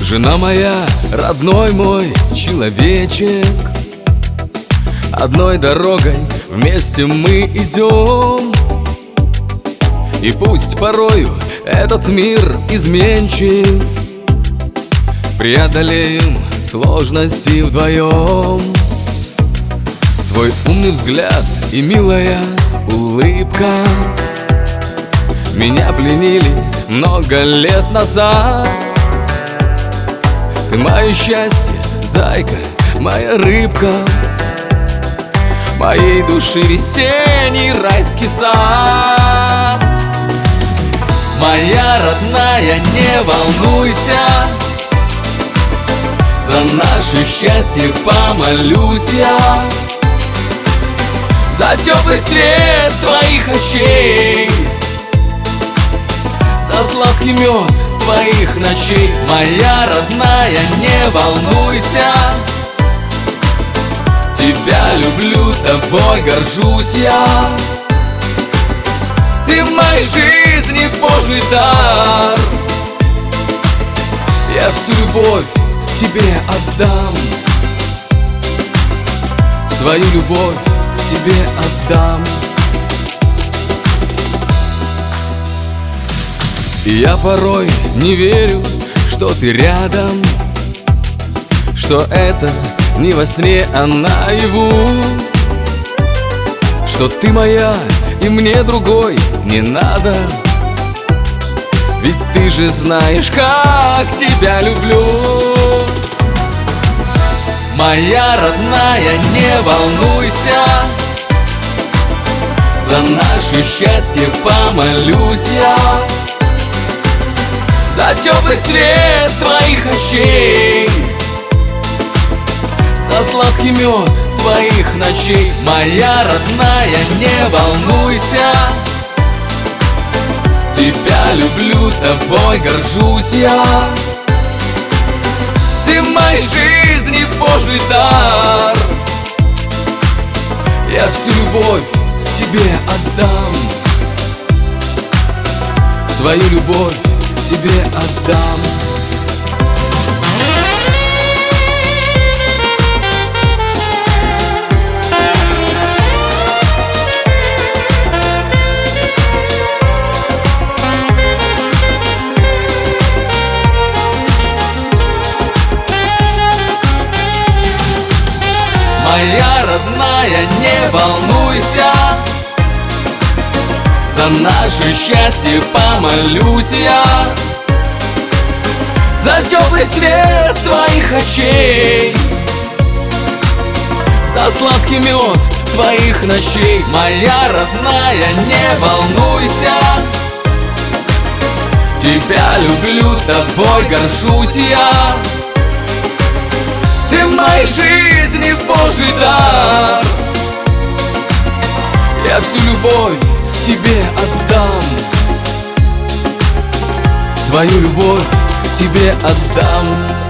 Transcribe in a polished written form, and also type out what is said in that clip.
Жена моя, родной мой человечек, одной дорогой вместе мы идем. И пусть порою этот мир изменчив, преодолеем сложности вдвоем. Твой умный взгляд и милая улыбка меня пленили много лет назад. Ты мое счастье, зайка, моя рыбка, моей души весенний райский сад. Моя родная, не волнуйся, за наше счастье помолюсь я, за теплый свет твоих очей, за сладкий мед твоих ночей. Моя родная, не волнуйся, тебя люблю, тобой горжусь я. Ты в моей жизни Божий дар, я всю любовь тебе отдам, свою любовь тебе отдам. И я порой не верю, что ты рядом, что это не во сне, а наяву, что ты моя и мне другой не надо. Ведь ты же знаешь, как тебя люблю. Моя родная, не волнуйся, за наше счастье помолюсь я, за теплый свет твоих очей, за сладкий мед твоих ночей. Моя родная, не волнуйся, тебя люблю, тобой горжусь я. Ты в моей жизни Божий дар, я всю любовь тебе отдам, свою любовь тебе отдам. Моя родная, не волнуйся, за наше счастье помолюсь я, за теплый свет твоих очей, за сладкий мед твоих ночей. Моя родная, не волнуйся, тебя люблю, тобой горжусь я. Ты в моей жизни Божий дар, я всю любовь тебе отдам, свою любовь тебе отдам.